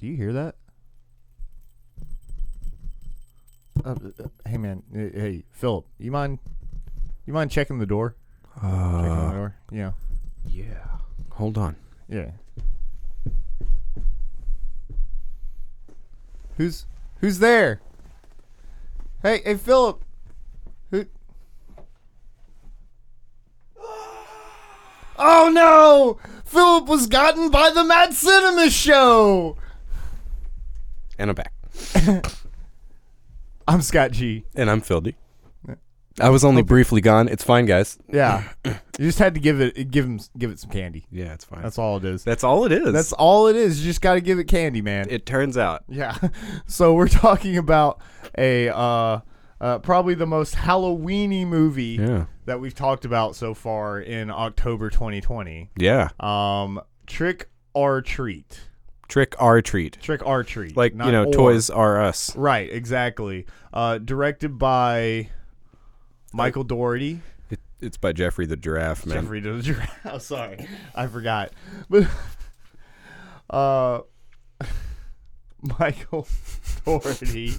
Do you hear that? Hey man, hey Philip, you mind checking the door? Checking the door. Yeah. Yeah. Hold on. Yeah. Who's there? Hey Philip. Who? Oh no! Philip was gotten by the Mad Cinema Show. And I'm back. I'm Scott G. And I'm Phil D. I was only briefly gone. It's fine, guys. Yeah. You just had to give it some candy. Yeah, it's fine. That's all it is. That's all it is. That's all it is. You just got to give it candy, man. It turns out. Yeah. So we're talking about a probably the most Halloweeny movie that we've talked about so far in October 2020. Yeah. Trick or Treat. Trick or treat. Trick or Treat. Like, Toys R Us. Right, exactly. Directed by Michael Dougherty. It's by Jeffrey the Giraffe, man. Jeffrey the Giraffe. Oh, sorry. I forgot. But Michael Dougherty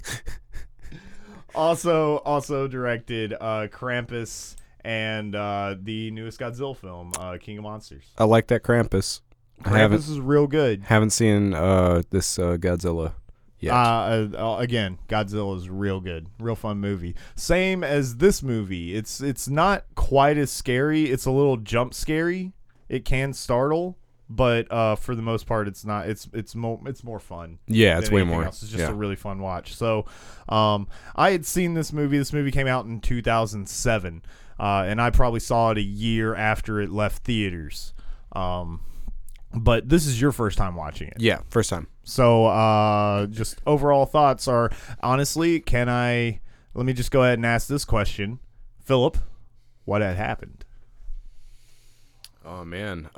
also directed Krampus and the newest Godzilla film, King of Monsters. I like that Krampus. Krampus is real good. Haven't seen this Godzilla yet. Again, Godzilla is real good. Real fun movie. Same as this movie. It's not quite as scary. It's a little jump scary. It can startle, but for the most part, it's not. It's more fun. Yeah, it's way more. Else. It's just a really fun watch. So, I had seen this movie. This movie came out in 2007, and I probably saw it a year after it left theaters. But this is your first time watching it. Yeah, first time. So, just overall thoughts are, honestly, let me just go ahead and ask this question. Philip, what had happened? Oh, man.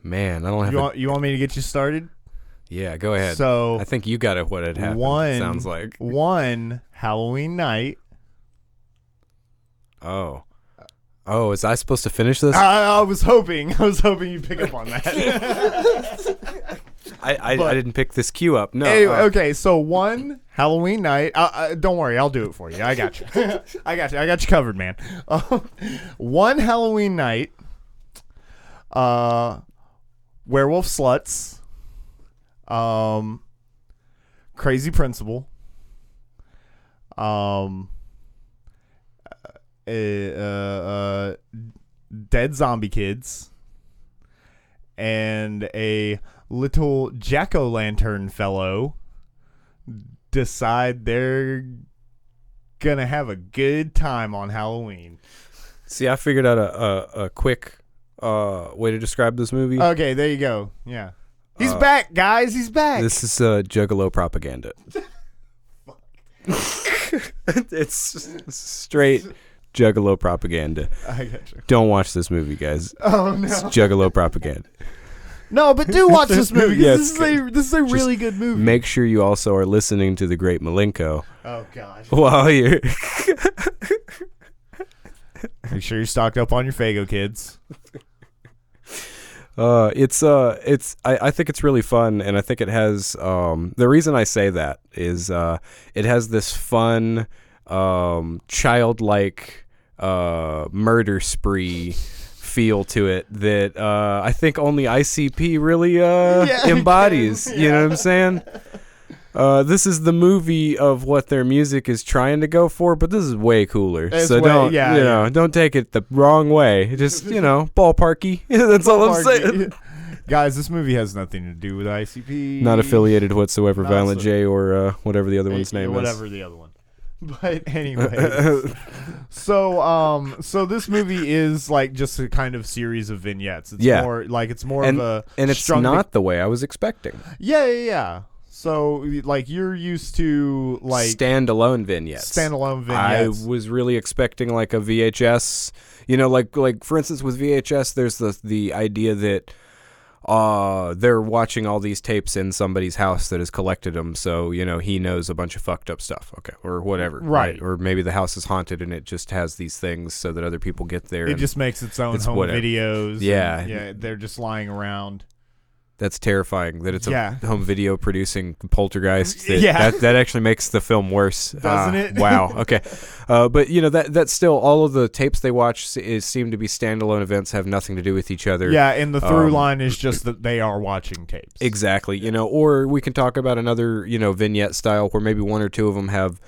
Man, I don't have You want me to get you started? Yeah, go ahead. So, I think you got it what had happened, sounds like. One Halloween night. Oh, is I supposed to finish this? I was hoping you'd pick up on that. I didn't pick this cue up. No. Anyway, okay, so one Halloween night. Don't worry, I'll do it for you. I got you. I got you covered, man. One Halloween night. Werewolf sluts. Crazy principal. Dead zombie kids, and a little jack-o'-lantern fellow decide they're gonna have a good time on Halloween. See, I figured out a quick way to describe this movie. Okay, there you go. Yeah, he's back, guys. He's back. This is Juggalo propaganda. It's straight Juggalo propaganda. I got you. Don't watch this movie, guys. Oh no, it's Juggalo propaganda. No, but do watch this movie. Yes, this is a really good movie. Make sure you also are listening to the Great Malenko. Oh gosh. While you're make sure you're stocked up on your Faygo, kids. I think it's really fun, and I think it has the reason I say that is it has this fun childlike murder spree feel to it that I think only ICP really embodies. Yeah. You know what I'm saying? This is the movie of what their music is trying to go for, but this is way cooler. Don't take it the wrong way. Just, ballparky. That's all I'm saying. Guys, this movie has nothing to do with ICP. Not affiliated whatsoever, Violent J or whatever the other one's name is. Whatever the other one. But anyways, so this movie is like just a kind of series of vignettes. It's more of a, and it's not the way I was expecting. Yeah. So like you're used to like standalone vignettes. I was really expecting like a VHS. Like for instance with VHS, there's the idea that they're watching all these tapes in somebody's house that has collected them, so he knows a bunch of fucked up stuff, okay, or whatever, right? Or maybe the house is haunted and it just has these things so that other people get there. It just makes its own home videos. Yeah, they're just lying around. That's terrifying. That it's a Yeah. home video producing poltergeist. Yeah. That actually makes the film worse. Doesn't it? Wow. Okay. But that's still all of the tapes they watch seem to be standalone events, have nothing to do with each other. Yeah, and the through line is just that they are watching tapes. Exactly. Or we can talk about another vignette style where maybe one or two of them have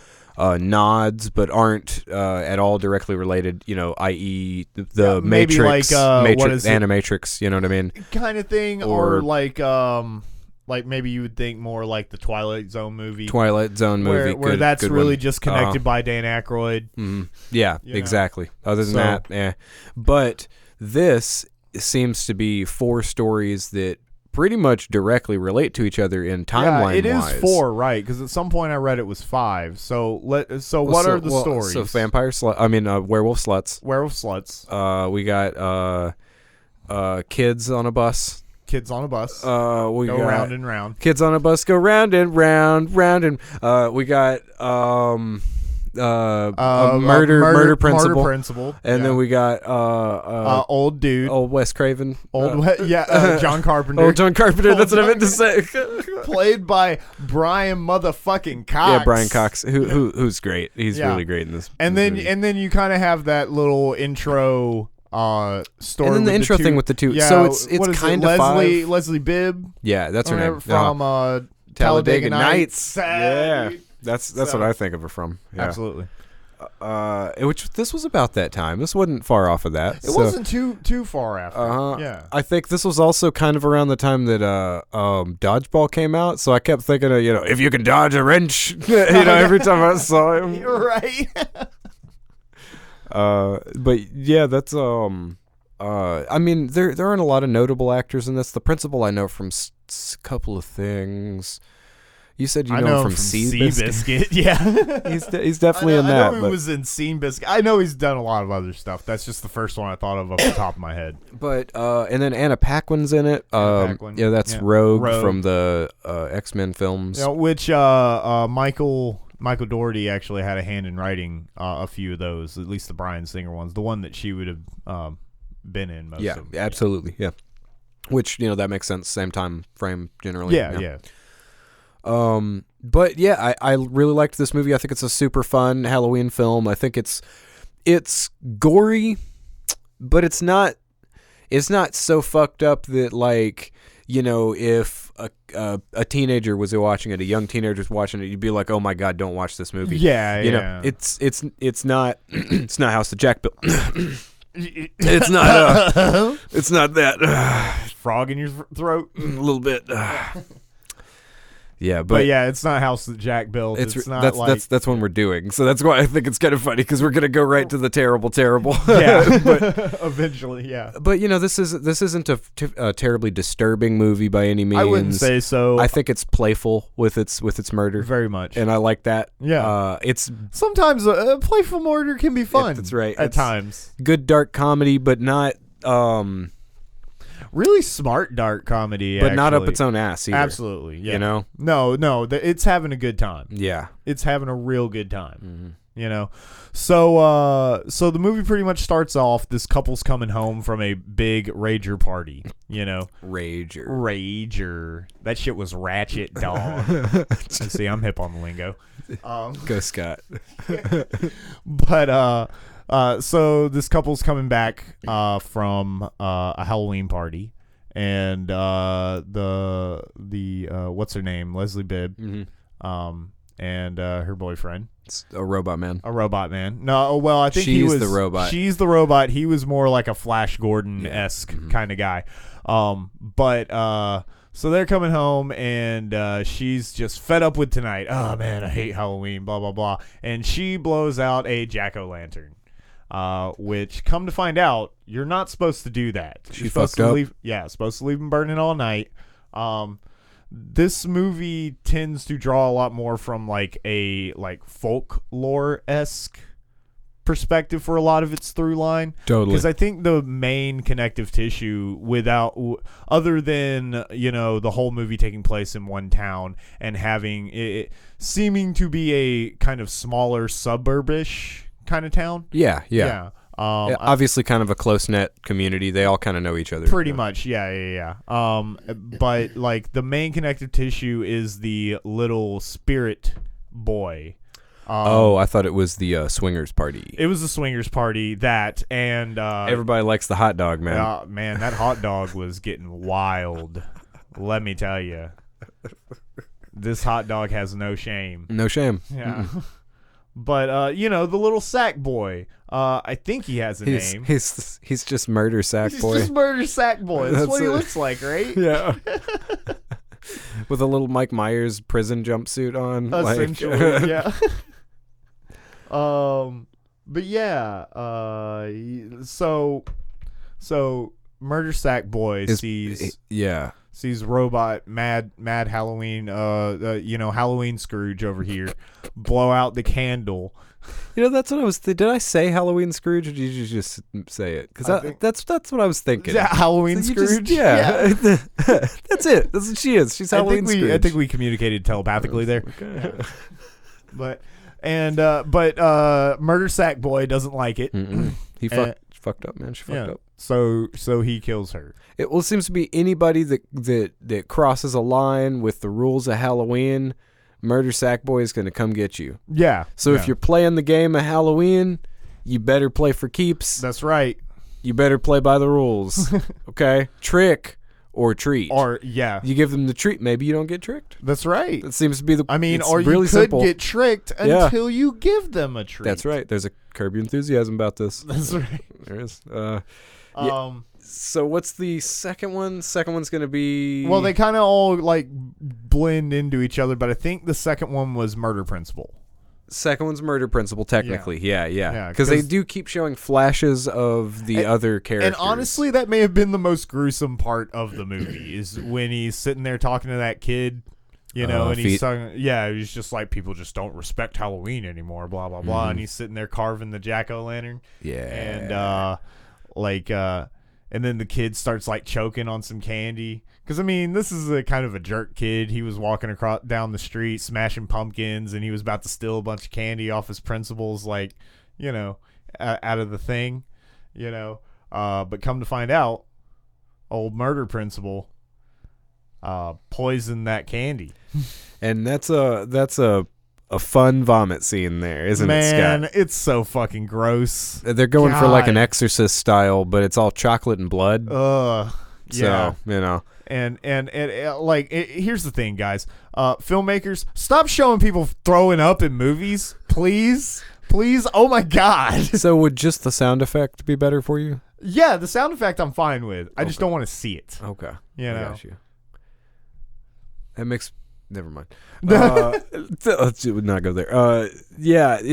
nods but aren't at all directly related, i.e. the maybe Matrix, what is it? Animatrix, you know what I mean? Kind of thing, or like maybe you would think more like the Twilight Zone movie. Twilight Zone movie. Where good, that's good really one. just connected by Dan Aykroyd. Yeah, You know? exactly. Other than that, yeah. But this seems to be 4 stories that pretty much directly relate to each other in timeline. Yeah, it wise. is 4, right? Because at some point I read it was 5. So what are the stories? So werewolf sluts. Werewolf sluts. We got kids on a bus. Kids on a bus. We go got round and round. Kids on a bus go round and round, round and. We got a murder principal, and then we got old dude, old Wes Craven, John Carpenter. Old John Carpenter. That's what I meant to say. Played by Brian motherfucking Cox. Yeah, Brian Cox, who's great. He's really great in this. And then you kind of have that little intro story, and then the intro thing with the two. Yeah, so it's kind of Leslie Bibb. Yeah, that's her name from Talladega Nights. Yeah. That's what I think of her from. Yeah. Absolutely. Which this was about that time. This wasn't far off of that. It wasn't too far after. Yeah. I think this was also kind of around the time that Dodgeball came out. So I kept thinking of if you can dodge a wrench, every time I saw him. You're right. But yeah, that's I mean there aren't a lot of notable actors in this. The principal I know from a couple of things. You said you know him from Seabiscuit. Yeah. he's definitely in that. I know he was in Seabiscuit. I know he's done a lot of other stuff. That's just the first one I thought of off the top of my head. But and then Anna Paquin's in it. Paquin. Yeah, that's Rogue from the X-Men films. Which Michael Dougherty actually had a hand in writing a few of those, at least the Bryan Singer ones. The one that she would have been in most of them. Yeah, absolutely. Yeah. Which, that makes sense. Same time frame generally. Yeah. But yeah, I really liked this movie. I think it's a super fun Halloween film. I think it's gory, but it's not so fucked up that if a teenager was watching it, a young teenager was watching it, you'd be like, oh my God, don't watch this movie. Yeah. It's not it's not House of Jack built. It's not that frog in your throat a little bit. Yeah, but yeah, it's not House that Jack built. It's not that's one we're doing. So that's why I think it's kind of funny because we're gonna go right to the terrible. Yeah, but eventually, yeah. But this isn't a terribly disturbing movie by any means. I wouldn't say so. I think it's playful with its murder very much, and I like that. Yeah, it's sometimes a playful murder can be fun. That's right. At times, good dark comedy, but not. Really smart dark comedy, but not up its own ass either. Absolutely, yeah. No, it's having a good time. Yeah, it's having a real good time. Mm-hmm. So the movie pretty much starts off. This couple's coming home from a big rager party. Rager. That shit was ratchet, dog. See, I'm hip on the lingo. Go Scott. But so this couple's coming back from a Halloween party, and the what's her name, Leslie Bibb, and her boyfriend, it's a robot man. No, well, I think she's the robot. She's the robot. He was more like a Flash Gordon-esque kind of guy. So they're coming home, and she's just fed up with tonight. Oh man, I hate Halloween. Blah blah blah. And she blows out a jack-o'-lantern. Which, come to find out, you're not supposed to do that. She fucked up. Supposed to leave them burning all night. This movie tends to draw a lot more from a folklore-esque perspective for a lot of its through line. Totally. Because I think the main connective tissue, other than the whole movie taking place in one town and having it seeming to be a kind of smaller suburbish kind of town. Yeah. Obviously, kind of a close knit community. They all kind of know each other. Pretty much, yeah. But like the main connective tissue is the little spirit boy. I thought it was the swingers party. It was the swingers party. And everybody likes the hot dog, man. Man, that hot dog was getting wild. Let me tell you, this hot dog has no shame. No shame. Yeah. But the little sack boy. I think he has a name. He's just murder sack boy. He's just murder sack boy. That's what he looks like, right? Yeah. With a little Mike Myers prison jumpsuit on. Essentially, yeah. But yeah. So murder sack boy sees robot mad Halloween Halloween Scrooge over here blow out the candle. That's what I was did I say Halloween Scrooge, or did you just say it? Because that's what I was thinking. Yeah, Halloween Scrooge. Yeah. That's it. That's what she is. She's Halloween Scrooge. I think we communicated telepathically there. Okay. But murder sack boy doesn't like it. He fucked up, man. She fucked up. So he kills her. It seems to be anybody that crosses a line with the rules of Halloween. Murder sack boy is going to come get you. Yeah. So if you're playing the game of Halloween, you better play for keeps. That's right. You better play by the rules. Okay? Trick or treat. You give them the treat. Maybe you don't get tricked. That's right. That seems to be or really you could simple. get tricked until you give them a treat. That's right. There's a Curb Your Enthusiasm about this. That's right. There is. So what's the second one? Second one's going to be... Well, they kind of all like blend into each other, but I think the second one was Murder Principle. Second one's Murder Principle, technically. Yeah. Because they do keep showing flashes of the other characters. And honestly, that may have been the most gruesome part of the movie, is when he's sitting there talking to that kid, and he's talking, he's just like, people just don't respect Halloween anymore, blah, blah, blah. And he's sitting there carving the jack-o'-lantern. Yeah. And, and then the kid starts like choking on some candy. Because, this is a kind of a jerk kid. He was walking down the street, smashing pumpkins, and he was about to steal a bunch of candy off his principals, out of the thing, But come to find out, old murder principal poisoned that candy. And that's a fun vomit scene there, isn't it, Scott? Man, it's so fucking gross. They're going for like an Exorcist style, but it's all chocolate and blood. Yeah. So, And here's the thing, guys. Filmmakers, stop showing people throwing up in movies, please. Please. Oh my God. So would just the sound effect be better for you? Yeah, the sound effect I'm fine with. I just don't want to see it. Okay. I got you. That makes... Never mind. Let's not go there.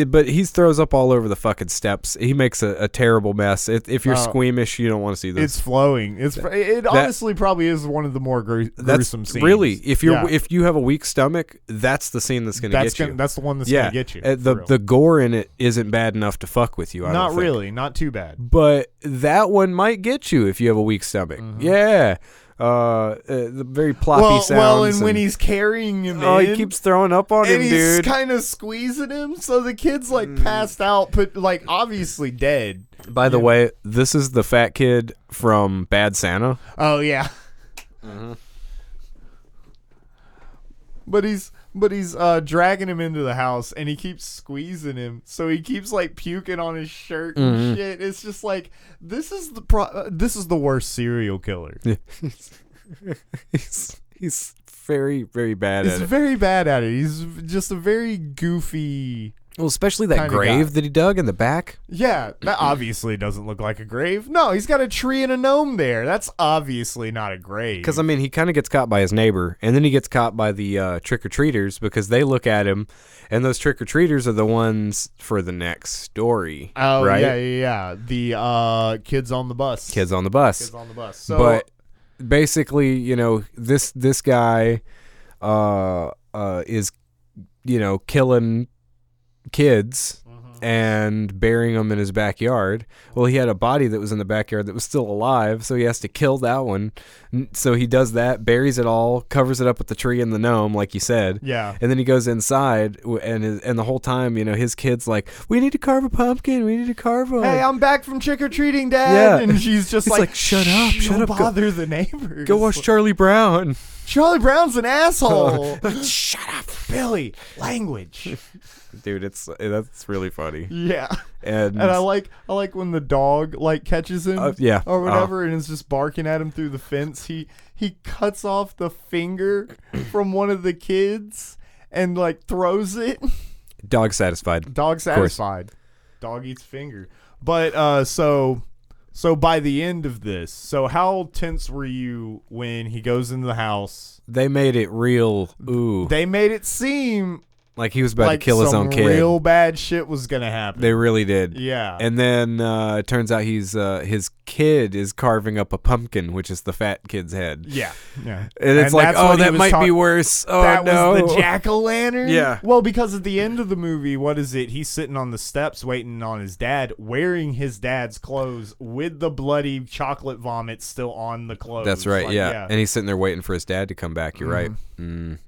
But he throws up all over the fucking steps. He makes a terrible mess. If you're squeamish, you don't want to see this. It's flowing. It honestly probably is one of the more gruesome scenes. Really, if you have a weak stomach, that's the scene that's going to get you. That's the one that's going to get you. The gore in it isn't bad enough to fuck with you. Not really. Not too bad. But that one might get you if you have a weak stomach. Mm-hmm. Yeah. The very ploppy sounds. Well, and when he's carrying him in, he keeps throwing up on him, and dude. He's kind of squeezing him, so the kid's like passed out, but like obviously dead. By the way, this is the fat kid from Bad Santa. Oh yeah. Mm-hmm. But he's dragging him into the house, and he keeps squeezing him, so he keeps like puking on his shirt and shit. It's just like, this is the worst serial killer. He's very, very bad at it. He's very bad at it. He's just a very goofy. Well, especially that grave that he dug in the back. Yeah, that obviously doesn't look like a grave. No, he's got a tree and a gnome there. That's obviously not a grave. Because, he kind of gets caught by his neighbor, and then he gets caught by the trick-or-treaters because they look at him, and those trick-or-treaters are the ones for the next story. Oh, right? Yeah. The kids on the bus. Kids on the bus. So, but basically, this guy is, killing kids and burying them in his backyard. Well, he had a body that was in the backyard that was still alive, so he has to kill that one. So he does that, buries it all, covers it up with the tree and the gnome, like you said. Yeah. And then he goes inside, and the whole time, his kid's like, "We need to carve a pumpkin. We need to carve one." Hey, I'm back from trick or treating, Dad. Yeah. And she's just He's like, "Shut up, shut up, bother the neighbors. Go watch Charlie Brown." Charlie Brown's an asshole. Shut up, Billy. Language. dude. That's really funny. Yeah. And I like when the dog catches him, or whatever, and is just barking at him through the fence. He cuts off the finger from one of the kids and throws it. Dog satisfied. Dog satisfied. Dog eats finger. But so by the end of this, so how tense were you when he goes into the house? They made it real. Ooh. They made it seem like he was about to kill his own kid. Real bad shit was gonna happen. They really did. Yeah. And then it turns out his kid is carving up a pumpkin, which is the fat kid's head. Yeah. Yeah. And it's that might be worse. Oh, that no. was the jack-o'-lantern? Yeah. Well, because at the end of the movie, what is it? He's sitting on the steps waiting on his dad, wearing his dad's clothes with the bloody chocolate vomit still on the clothes. That's right. Yeah. And he's sitting there waiting for his dad to come back. You're right.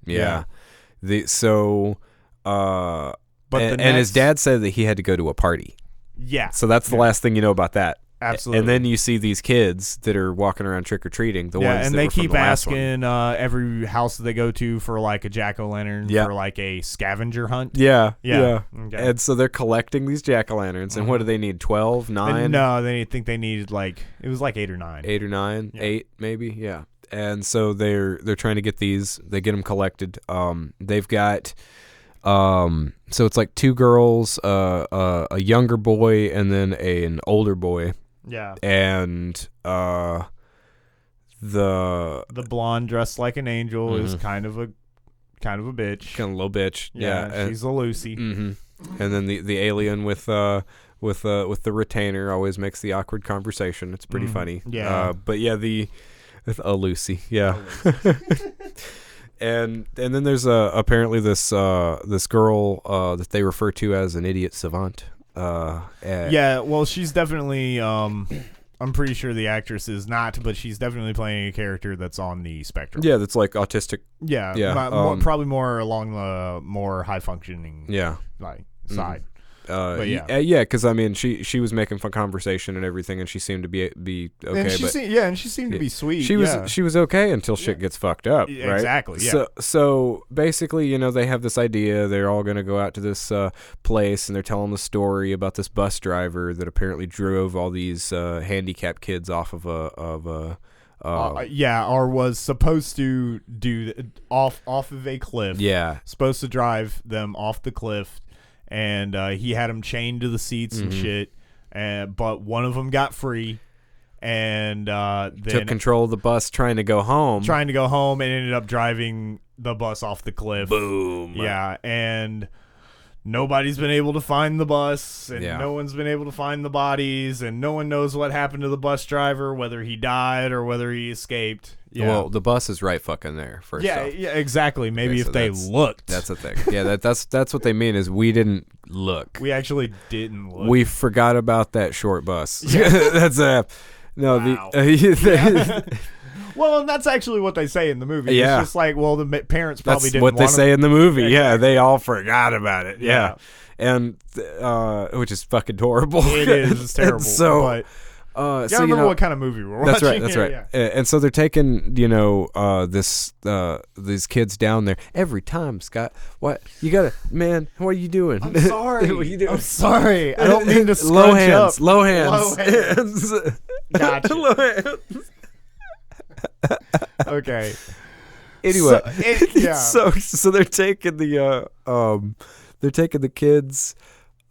Yeah. And his dad said that he had to go to a party. Yeah. So that's the last thing you know about that. Absolutely. And then you see these kids that are walking around trick-or-treating. The ones and that they were from keep the last asking every house that they go to for a jack-o'-lantern, for a scavenger hunt. Yeah. Okay. And so they're collecting these jack-o'-lanterns. And what do they need, 12, 9? No, they needed it was 8 or 9. 8 or 9? Yeah. 8 maybe? Yeah. And so they're trying to get these. They get them collected. They've got... so it's 2 girls, a younger boy, and then an older boy. Yeah. And the blonde dressed like an angel is kind of a bitch. Kind of a little bitch. Yeah. She's a Lucy. Mm-hmm. And then the alien with the retainer always makes the awkward conversation. It's pretty funny. Yeah. But yeah, a Lucy. Yeah. And then there's apparently this girl that they refer to as an idiot savant. Yeah, well, she's definitely. I'm pretty sure the actress is not, but she's definitely playing a character that's on the spectrum. Yeah, that's autistic. Yeah. Probably more along the more high functioning. Yeah. Side. But yeah, because she was making fun conversation and everything, and she seemed to be okay. And she seemed to be sweet. She was okay until shit gets fucked up. Right? Exactly. Yeah. So basically, they have this idea. They're all gonna go out to this place, and they're telling the story about this bus driver that apparently drove all these handicapped kids off of or was supposed to do off of a cliff. Yeah. Supposed to drive them off the cliff. And he had them chained to the seats and shit. But one of them got free and then took control of the bus trying to go home. And ended up driving the bus off the cliff. Boom. Yeah, and nobody's been able to find the bus, and no one's been able to find the bodies, and no one knows what happened to the bus driver, whether he died or whether he escaped. Yeah. Well, the bus is right fucking there. First off. Yeah, exactly. Maybe if they looked. That's the thing. Yeah, that's what they mean is we didn't look. We actually didn't look. We forgot about that short bus. Yeah. That's wow. Well, and that's actually what they say in the movie. Yeah. It's just the parents probably didn't want want they say in the movie. Exactly. Yeah, they all forgot about it. Yeah. And which is fucking horrible. It is. It's terrible. So, but remember what kind of movie we're watching. That's right. Yeah. And so they're taking, these kids down there every time. Scott, what you gotta, man? What are you doing? I'm sorry. What are you doing? I'm sorry. I don't mean to scrunch up. Low hands. Gotcha. Low hands. Okay. Anyway, so they're taking the kids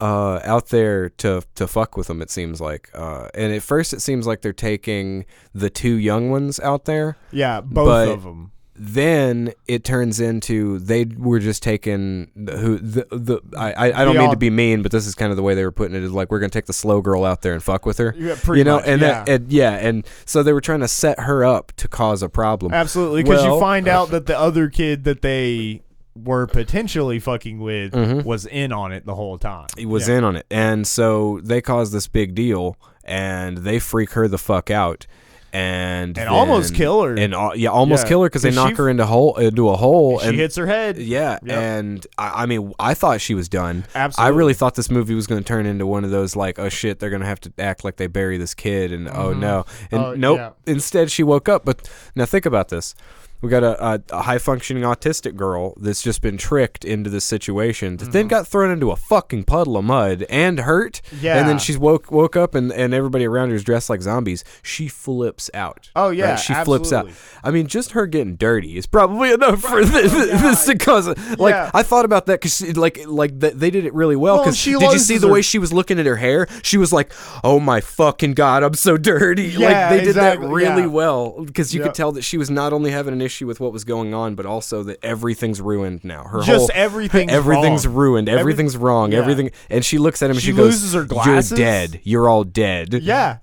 out there to fuck with them. It seems like, and at first it seems like they're taking the 2 young ones out there. Yeah, both of them. Then it turns into they were just taking I don't mean to be mean, but this is kind of the way they were putting it, is we're gonna take the slow girl out there and fuck with her. Yeah, pretty much, and so they were trying to set her up to cause a problem. Absolutely, because you find out that the other kid that they were potentially fucking with was in on it the whole time. He was in on it. And so they cause this big deal, and they freak her the fuck out. And then, almost kill her. And almost kill her because they knock her into a hole. And she hits her head. Yeah. Yep. And I mean, I thought she was done. Absolutely. I really thought this movie was going to turn into one of those like, oh shit, they're going to have to act like they bury this kid. And oh no. And nope. Yeah. Instead, she woke up. But now think about this. We got a high-functioning autistic girl that's just been tricked into this situation that then got thrown into a fucking puddle of mud and hurt. Yeah. And then she's woke up and everybody around her is dressed like zombies. She flips out. Oh, yeah, right? She flips out. I mean, just her getting dirty is probably enough for this to cause it. Like, I thought about that because they did it really well. Because did you see the way she was looking at her hair? She was like, oh my fucking God, I'm so dirty. Yeah, like, they did that really well because you could tell that she was not only having an issue with what was going on, but also that everything's ruined now. Everything's ruined. Everything's wrong. Yeah. Everything. And she looks at him and she loses goes, her glasses. "You're dead. You're all dead." Yeah.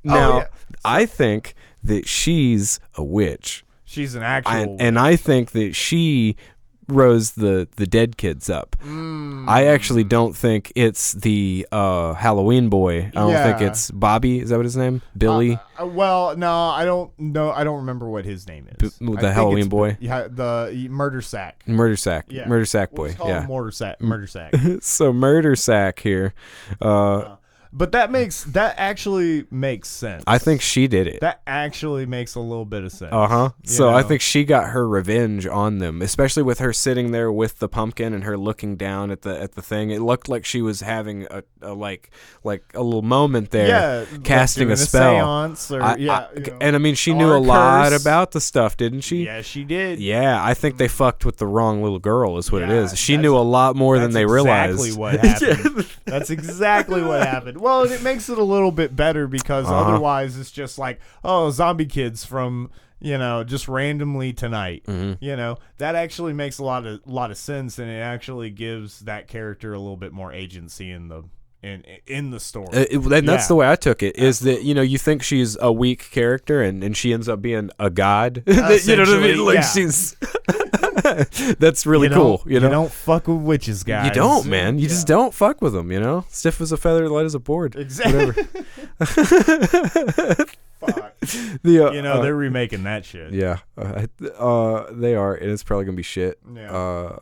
Now, I think that she's a witch. She's an actual and I think that she rose the dead kids up. I actually don't think it's the Halloween boy. I don't think it's Bobby. Is that what his name? Billy? Well, no, I don't know. I don't remember what his name is. The Halloween boy? Yeah, the Murder Sack. Murder Sack. Yeah. Murder Sack boy. Yeah. Murder Sack. So Murder Sack here. But that actually makes sense. I think she did it. That actually makes a little bit of sense. So I think she got her revenge on them, especially with her sitting there with the pumpkin and her looking down at the thing. It looked like she was having a little moment there, casting like a spell. Seance and I mean, she knew a lot about the stuff, didn't she? Yeah, she did. Yeah, I think they fucked with the wrong little girl. Is what it is. She knew a lot more than they realized. That's exactly what happened. That's exactly what happened. Well, it makes it a little bit better because otherwise it's just like, oh, zombie kids from, just randomly tonight. That actually makes a lot of sense, and it actually gives that character a little bit more agency in the story. And that's the way I took it, is that, you think she's a weak character and she ends up being a god. You know what I mean? Like she's that's really cool. You don't fuck with witches, guys. You don't, man. You just don't fuck with them, Stiff as a feather, light as a board. Exactly. Fuck. They're remaking that shit. Yeah. They are, and it's probably going to be shit. Yeah.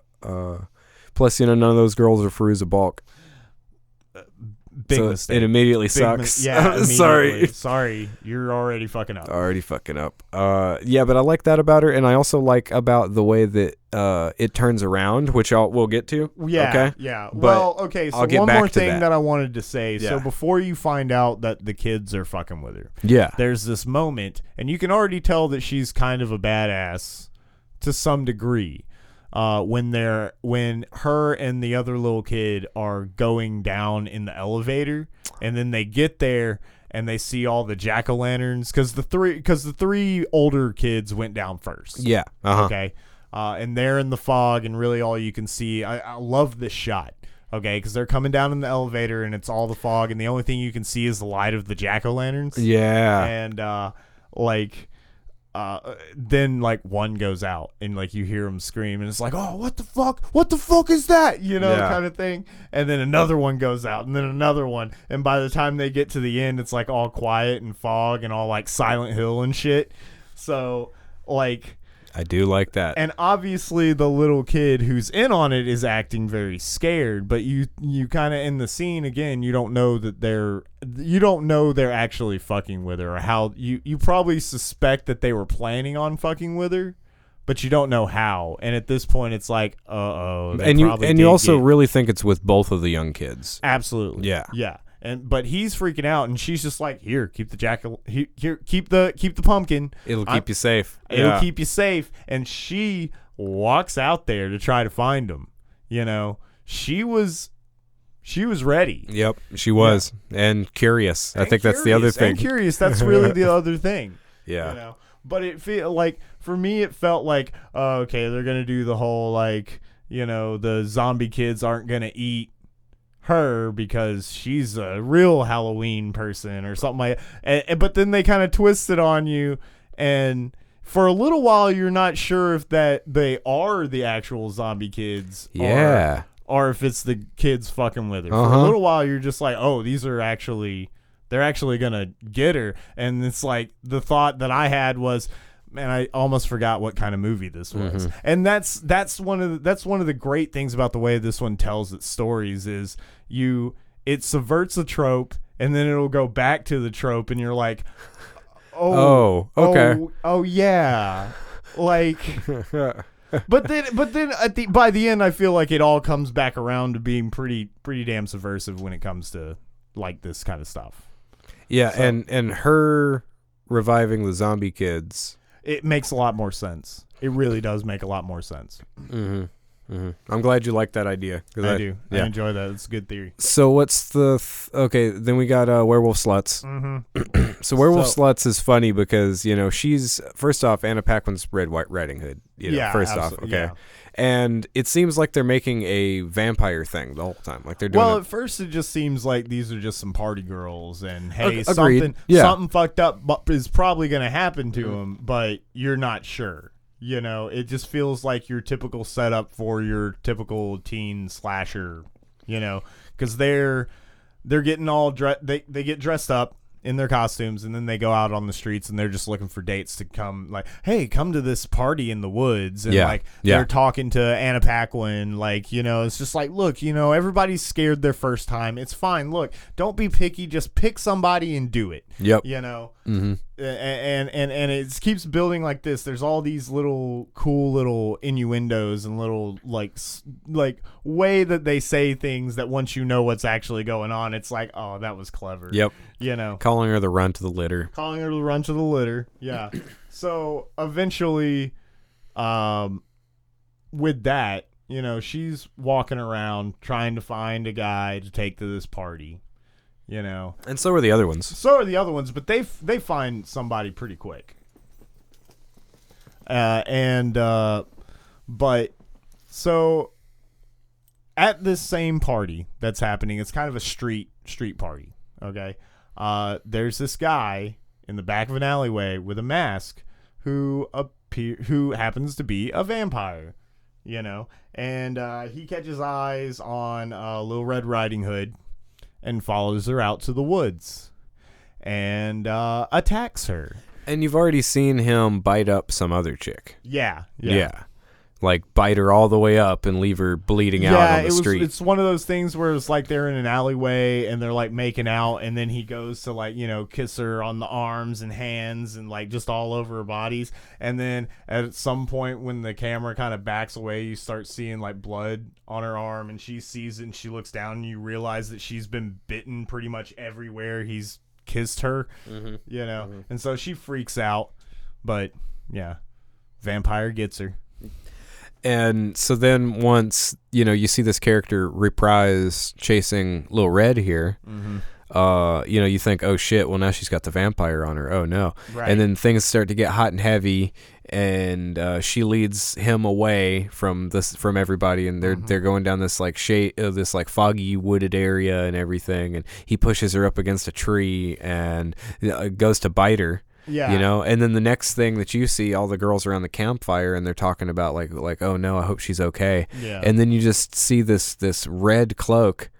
Plus, none of those girls are Fairuza Balk. Big mistake. It immediately sucks. Yeah, sorry. You're already fucking up. Yeah, but I like that about her, and I also like about the way that it turns around, which we'll get to. Yeah. Okay. Yeah. But okay. So I'll get one back more to thing that I wanted to say. Yeah. So before you find out that the kids are fucking with her, there's this moment, and you can already tell that she's kind of a badass to some degree. When her and the other little kid are going down in the elevator, and then they get there and they see all the jack-o'-lanterns because the three older kids went down first. Yeah. Okay. And they're in the fog, and really all you can see. I love this shot. Okay, because they're coming down in the elevator and it's all the fog, and the only thing you can see is the light of the jack-o'-lanterns. Yeah. And then one goes out and you hear him scream, and it's like, oh, what the fuck is that, kind of thing. And then another one goes out, and then another one, and by the time they get to the end, it's all quiet and fog and all Silent Hill and shit. So I do like that. And obviously the little kid who's in on it is acting very scared, but you kind of in the scene again, you don't know they're actually fucking with her, or how you probably suspect that they were planning on fucking with her, but you don't know how. And at this point it's like, and you also really think it's with both of the young kids. Absolutely. Yeah. Yeah. But he's freaking out, and she's just like, "Here, keep the keep the pumpkin. It'll keep you safe. It'll keep you safe." And she walks out there to try to find him. She was ready. Yep, she was, and curious. I think that's the other thing. And curious. That's really the other thing. Yeah. But it for me, it felt like, okay, they're gonna do the whole the zombie kids aren't gonna eat her because she's a real Halloween person or something like that. But then they kind of twist it on you, and for a little while, you're not sure if that they are the actual zombie kids. Yeah. Or if it's the kids fucking with her. For a little while, you're just like, oh, they're actually going to get her. And it's like the thought that I had was, man, I almost forgot what kind of movie this was. And that's one of the great things about the way this one tells its stories is it subverts a trope and then it'll go back to the trope and you're like, okay. Oh yeah. Like but then by the end I feel like it all comes back around to being pretty damn subversive when it comes to like this kind of stuff. Yeah, so, and her reviving the zombie kids, it makes a lot more sense. It really does make a lot more sense. I'm glad you like that idea. I do. Yeah. I enjoy that. It's a good theory. So what's okay, then we got Werewolf Sluts. So Werewolf Sluts is funny because, she's, first off, Anna Paquin's Red Riding Hood. First off, okay. Yeah. And it seems like they're making a vampire thing the whole time. Like they're doing at first it just seems like these are just some party girls and hey, Agreed. something fucked up is probably going to happen to them, but you're not sure. It just feels like your typical setup for your typical teen slasher, because they're getting all they get dressed up in their costumes and then they go out on the streets and they're just looking for dates to come, like, hey, come to this party in the woods, and they're talking to Anna Paquin, like, it's just like, look, everybody's scared their first time, it's fine, look, don't be picky, just pick somebody and do it. And it keeps building like this. There's all these cool little innuendos and little like way that they say things that once you know what's actually going on, it's like, oh, that was clever. Yep. Calling her the runt of the litter. Yeah. So eventually, with that, she's walking around trying to find a guy to take to this party. And so are the other ones. But they find somebody pretty quick. But so at this same party that's happening, it's kind of a street party. Okay, there's this guy in the back of an alleyway with a mask who happens to be a vampire. And he catches eyes on Little Red Riding Hood and follows her out to the woods and attacks her. And you've already seen him bite up some other chick. Yeah. Like bite her all the way up and leave her bleeding out on the street. It's one of those things where it's like they're in an alleyway and they're like making out, and then he goes to like, kiss her on the arms and hands and like just all over her bodies. And then at some point when the camera kind of backs away, you start seeing like blood on her arm, and she sees it and she looks down and you realize that she's been bitten pretty much everywhere he's kissed her, and so she freaks out, but yeah, vampire gets her. And so then once, you see this character reprise chasing Lil Red here, you think, oh shit, well now she's got the vampire on her. Oh no. Right. And then things start to get hot and heavy, and she leads him away from everybody, and they're going down this like this like foggy wooded area and everything, and he pushes her up against a tree and goes to bite her. Yeah. And then the next thing that you see, all the girls around the campfire and they're talking about like, oh no, I hope she's okay. Yeah. And then you just see this red cloak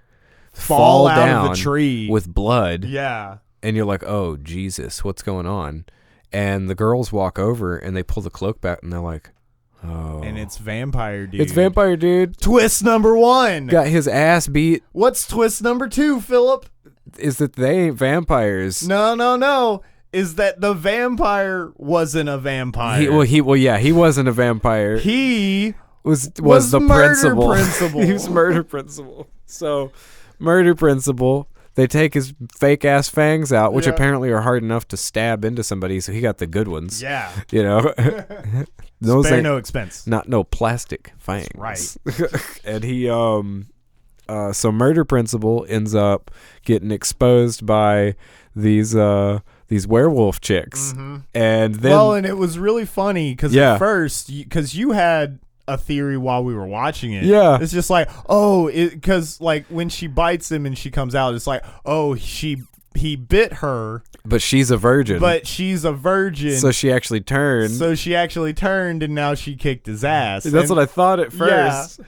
fall out down of the tree with blood. Yeah. And you're like, oh Jesus, what's going on? And the girls walk over and they pull the cloak back and they're like, oh. And it's vampire dude. It's vampire dude. Twist number 1. Got his ass beat. What's twist number 2, Philip? Is that they ain't vampires. No. Is that the vampire wasn't a vampire? He wasn't a vampire. He was the principal. He was murder principal. So, murder principal. They take his fake ass fangs out, which apparently are hard enough to stab into somebody. So he got the good ones. Yeah, those spare no expense. Not no plastic fangs. Right. And he so murder principal ends up getting exposed by these werewolf chicks, and then and it was really funny because at first, because you had a theory while we were watching it. Yeah, it's just like, because like when she bites him and she comes out, it's like, oh, she he bit her, but she's a virgin. So she actually turned. And now she kicked his ass. That's what I thought at first. Yeah.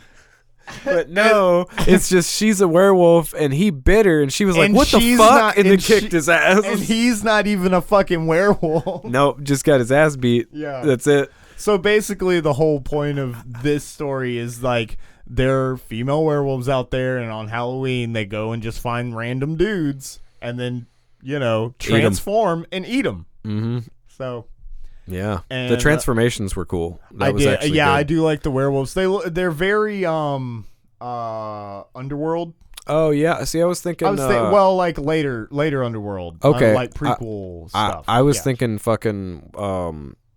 But no, it's just she's a werewolf and he bit her and she was like, what the fuck? And then kicked his ass. And he's not even a fucking werewolf. Nope, just got his ass beat. Yeah. That's it. So basically the whole point of this story is like there are female werewolves out there, and on Halloween they go and just find random dudes and then, transform and eat them. Mm-hmm. So... Yeah, and the transformations were cool. I do like the werewolves. They're very underworld. Oh yeah, see, I was thinking. Like later underworld. Okay, like prequel stuff. I was thinking fucking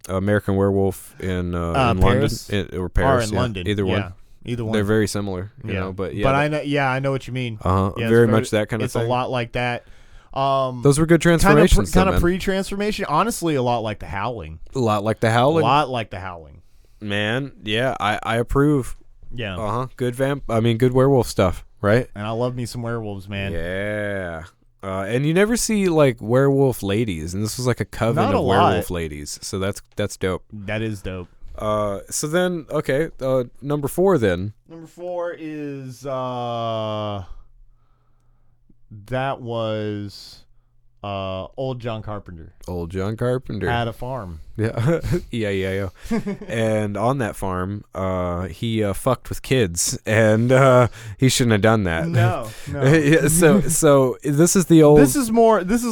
American Werewolf in Paris? London or Paris, or in London. Either one. Either one. They're very similar, you know. But yeah, but I know what you mean. Very much that kind of thing. It's a lot like that. Those were good transformations. Kind of pre-transformation. Honestly, a lot like the Howling. A lot like the Howling. Man, yeah, I approve. Yeah. Good good werewolf stuff, right? And I love me some werewolves, man. Yeah. And you never see like werewolf ladies, and this was like a coven of werewolf ladies. So that's dope. That is dope. So then, okay, number 4 then. Number 4 is that was old John Carpenter. Old John Carpenter had a farm. Yeah, yeah. And on that farm, he fucked with kids, and he shouldn't have done that. No. Yeah, so this is the old. This is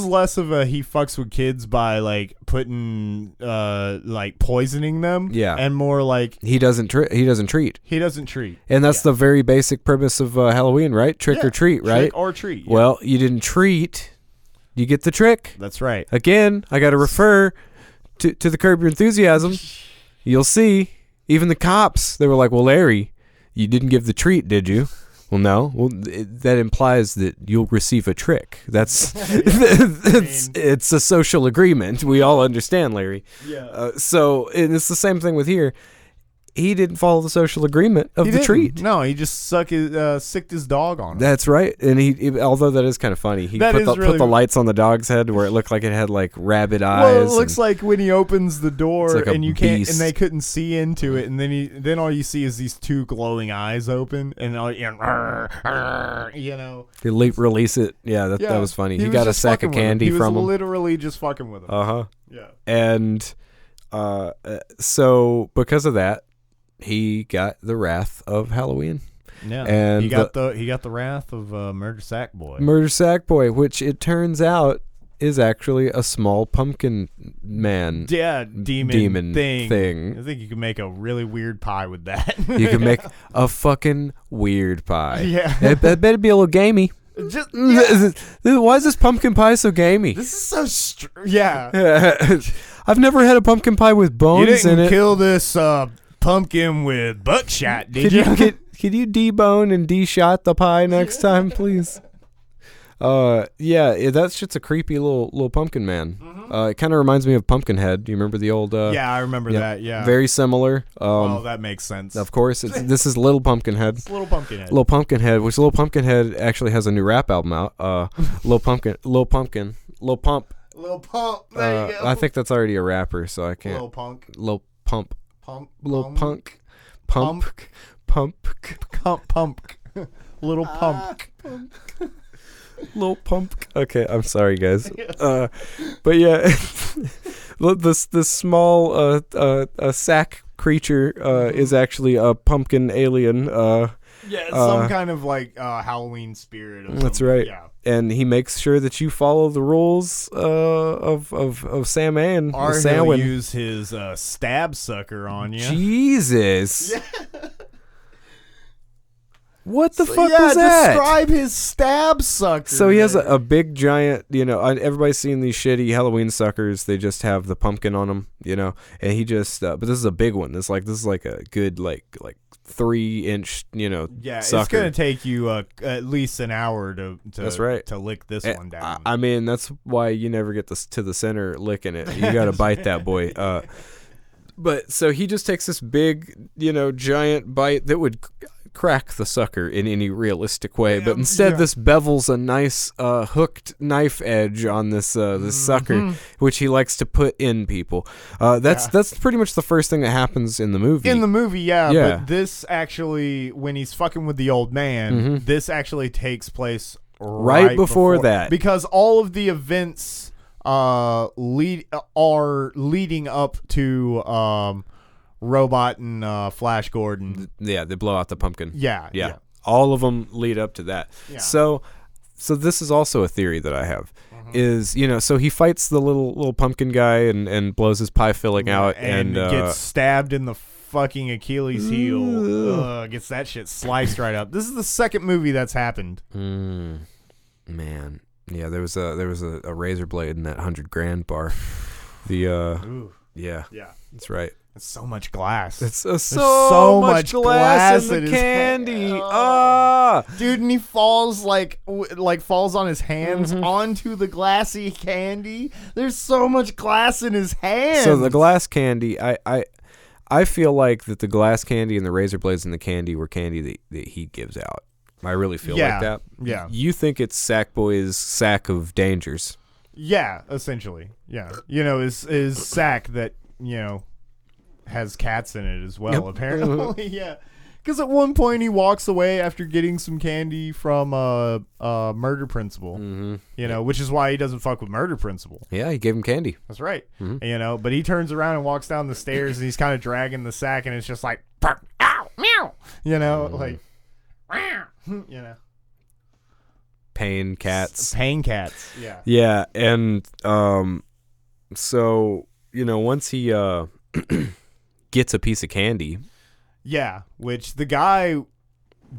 less of a he fucks with kids by like putting like poisoning them. Yeah, and more like he doesn't treat. And that's the very basic premise of Halloween, right? Trick or treat, right? Trick or treat. Yeah. Well, you didn't treat. You get the trick. That's right. Again, I got to refer to the Curb Your Enthusiasm. You'll see. Even the cops, they were like, well, Larry, you didn't give the treat, did you? Well, no. Well, that implies that you'll receive a trick. That's it's a social agreement. We all understand, Larry. Yeah. So it's the same thing with here. He didn't follow the social agreement of the treat. No, he just sicked his dog on him. That's right. And he although that is kind of funny, he put the lights on the dog's head where it looked like it had like rabbit eyes. Well, it looks like when he opens the door like and you can't, beast. and they couldn't see into it, and then all you see is these 2 glowing eyes open, and all you know. They release it. Yeah, that was funny. He got a sack of candy from him. He was literally just fucking with him. Yeah. And so because of that, he got the wrath of Halloween. Yeah, and he got the wrath of Murder Sack Boy. Murder Sack Boy, which it turns out is actually a small pumpkin man. Yeah, demon thing. I think you could make a really weird pie with that. You could make a fucking weird pie. Yeah, it better be a little gamey. Why is this pumpkin pie so gamey? This is so yeah. I've never had a pumpkin pie with bones in it. You didn't kill this pumpkin with buckshot, did you? Could you debone and de-shot the pie next time, please? That shit's a creepy little pumpkin man. Mm-hmm. It kind of reminds me of Pumpkinhead. Do you remember the old? Yeah, I remember that. Yeah, very similar. That makes sense. Of course, this is Little Pumpkinhead. It's Little Pumpkinhead. Little Pumpkinhead, which Little Pumpkinhead actually has a new rap album out. Little Pump. Little Pump. There you go. I think that's already a rapper, so I can't. Little Punk. Little Pump. Little Punk. Pump. Little Pump. Little Pump. Okay, I'm sorry, guys. But yeah, this small sack creature is actually a pumpkin alien. Some kind of like Halloween spirit. That's right. Yeah. And he makes sure that you follow the rules of Samhain. Or he'll use his stab sucker on you. Jesus. Yeah. What the fuck was that? Describe his stab sucker. So he has a big giant, everybody's seen these shitty Halloween suckers. They just have the pumpkin on them, and he just, but this is a big one. This is like a good, like 3-inch, yeah, sucker. It's going to take you at least an hour to that's right. to lick this one down. I mean, that's why you never get to the center licking it. You got to bite that boy. But so he just takes this big, giant bite that would crack the sucker in any realistic way, but instead this bevels a nice hooked knife edge on this sucker, which he likes to put in people. That's pretty much the first thing that happens in the movie. In the movie, yeah. But this actually, when he's fucking with the old man, this actually takes place right before that, because all of the events are leading up to Robot and Flash Gordon. Yeah, they blow out the pumpkin. Yeah. All of them lead up to that. Yeah. So this is also a theory that I have. Is, so he fights the little pumpkin guy and blows his pie filling out and gets stabbed in the fucking Achilles heel. Gets that shit sliced right up. This is the second movie that's happened. Man, yeah, there was a razor blade in that $100,000 bar. Yeah, that's right. It's so much glass. It's so much glass in the candy. Dude, and he falls falls on his hands onto the glassy candy. There's so much glass in his hands. So the glass candy, I feel like that the glass candy and the razor blades in the candy were candy that he gives out. I really feel like that. Yeah. You think it's Sackboy's sack of dangers? Yeah, essentially. Yeah. Is sack that has cats in it as well, apparently. Yeah. Because at one point he walks away after getting some candy from Murder Principal, which is why he doesn't fuck with Murder Principal. Yeah, he gave him candy. That's right. But he turns around and walks down the stairs and he's kind of dragging the sack and it's just like, ow, meow, like, Pain cats. Yeah. Yeah, and so, once he gets a piece of candy. Yeah, which the guy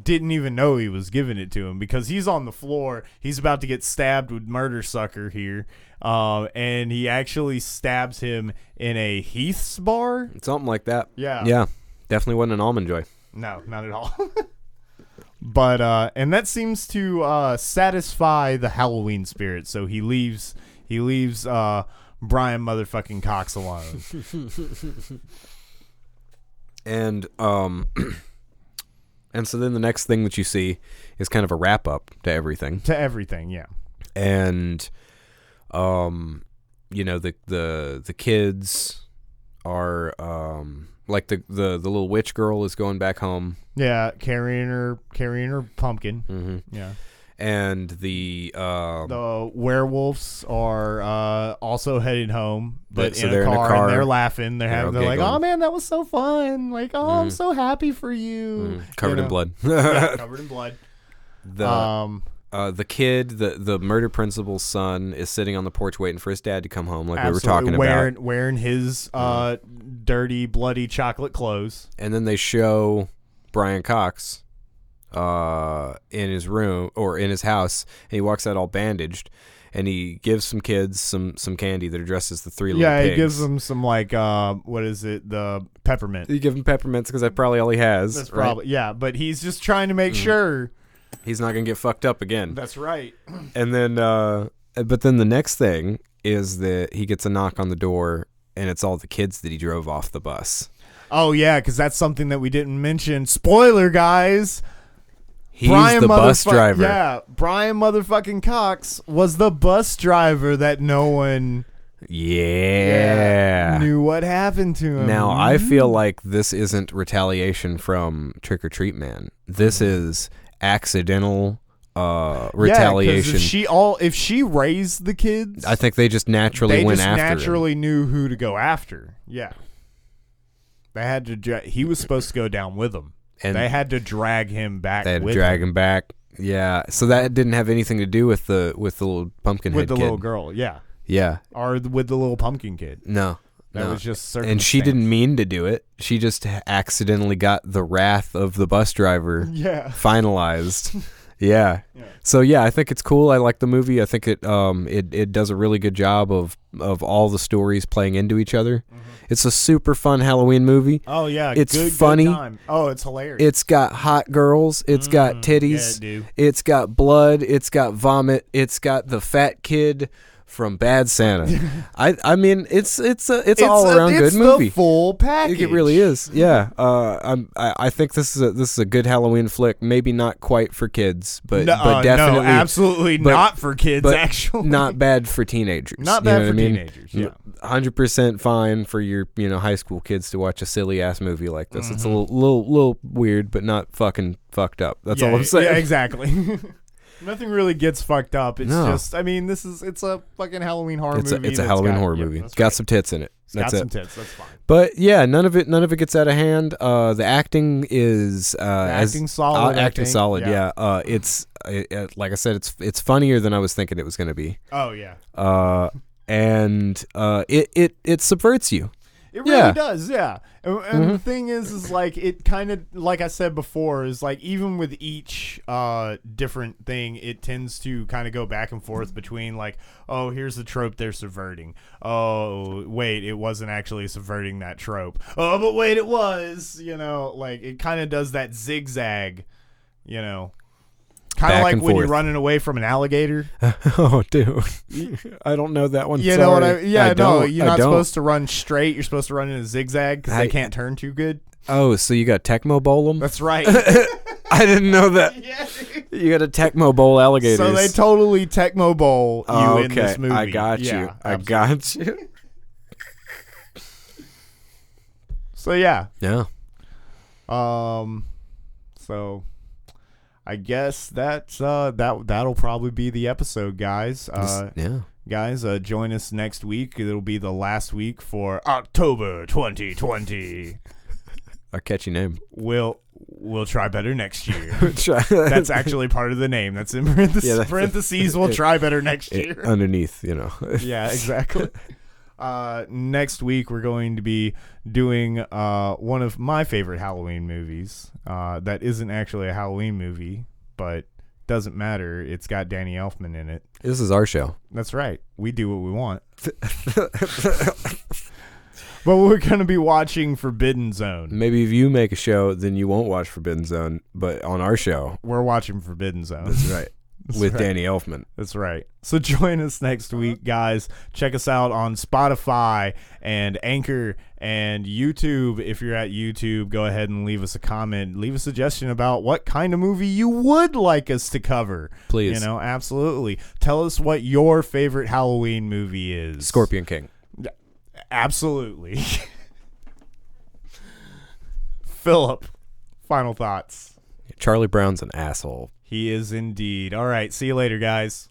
didn't even know he was giving it to him because he's on the floor. He's about to get stabbed with Murder Sucker here. And he actually stabs him in a Heath's bar. Something like that. Yeah. Yeah. Definitely wasn't an Almond Joy. No, not at all. But and that seems to satisfy the Halloween spirit. So he leaves Brian motherfucking Cox alone. And and so then the next thing that you see is kind of a wrap up to everything. Yeah. And the kids are like the little witch girl is going back home. Yeah, carrying her pumpkin. Mm-hmm. Yeah. And the werewolves are also heading home, but so in they're a car, in a car and they're laughing. They're like, "Oh man, that was so fun! Like, I'm so happy for you." Covered in blood. Yeah, covered in blood. The kid, the murder principal's son, is sitting on the porch waiting for his dad to come home, like we were talking about, wearing his dirty, bloody chocolate clothes. And then they show Brian Cox in his room or in his house, and he walks out all bandaged, and he gives some kids some candy that are dressed as the three little pigs. Yeah, he gives them some what is it, the peppermint. You give him peppermints because that's probably all he has. That's probably yeah, but he's just trying to make sure he's not gonna get fucked up again. That's right. And then but then the next thing is that he gets a knock on the door, and it's all the kids that he drove off the bus. Oh yeah, because that's something that we didn't mention. Spoiler, guys. He's the bus driver. Yeah, Brian motherfucking Cox was the bus driver that no one knew what happened to him. Now, I feel like this isn't retaliation from Trick or Treat Man. This is accidental retaliation. If she raised the kids, I think they just naturally went after him. They naturally knew who to go after. Yeah. They had to. He was supposed to go down with them. And they had to drag him back. They had to drag him back. Yeah. So that didn't have anything to do with the little pumpkin head kid. With the little girl. Yeah. Yeah. Or with the little pumpkin kid. No. That was just circumstance. And she didn't mean to do it. She just accidentally got the wrath of the bus driver finalized. Yeah. So yeah, I think it's cool. I like the movie. I think it does a really good job of all the stories playing into each other. Mm-hmm. It's a super fun Halloween movie. Oh yeah, it's funny. Good time. Oh, it's hilarious. It's got hot girls. It's got titties. Yeah, it's got blood. It's got vomit. It's got the fat kid from Bad Santa. I mean, it's all around good movie. It's the full package. It really is. Yeah. I think this is a good Halloween flick. Maybe not quite for kids, but definitely no, absolutely not for kids. But actually, not bad for teenagers. Not bad for teenagers. Yeah. 100% fine for your high school kids to watch a silly ass movie like this. It's a little weird, but not fucking fucked up. That's all I'm saying. Yeah, exactly. Nothing really gets fucked up. It's just, I mean, it's a fucking Halloween horror movie. It's a Halloween horror movie. It's got some tits in it. That's got some tits. That's fine. But yeah, none of it gets out of hand. The acting is acting solid. Acting solid. Yeah. It's like I said, it's funnier than I was thinking it was going to be. Oh yeah. And it subverts you. It really does, yeah. And the thing is like, it kind of, like I said before, is like, even with each different thing, it tends to kind of go back and forth between like, oh, here's the trope they're subverting. Oh, wait, it wasn't actually subverting that trope. Oh, but wait, it was. Like, it kind of does that zigzag, kind of like when you're running away from an alligator. Oh, dude. I don't know that one. You know what I... Yeah, no, you're not supposed to run straight. You're supposed to run in a zigzag because they can't turn too good. Oh, so you got Tecmo Bowl them? That's right. I didn't know that. Yeah. You got a Tecmo Bowl alligators. So they totally Tecmo Bowl you in this movie. I got you. Yeah, I got you. So, yeah. Yeah. So... I guess that'll probably be the episode, guys. Guys, join us next week. It'll be the last week for October 2020. A catchy name. We'll try better next year. That's actually part of the name. That's in parentheses. Parentheses. We'll try better next year. Underneath, Yeah, exactly. Next week we're going to be doing one of my favorite Halloween movies. That isn't actually a Halloween movie, but doesn't matter. It's got Danny Elfman in it. This is our show. That's right. We do what we want. But we're going to be watching Forbidden Zone. Maybe if you make a show, then you won't watch Forbidden Zone. But on our show, we're watching Forbidden Zone. That's right. With Danny Elfman. That's right. So join us next week, guys. Check us out on Spotify and Anchor and YouTube. If you're at YouTube, go ahead and leave us a comment. Leave a suggestion about what kind of movie you would like us to cover. Please. Absolutely. Tell us what your favorite Halloween movie is. Scorpion King. Absolutely. Philip, final thoughts. Charlie Brown's an asshole. He is indeed. All right. See you later, guys.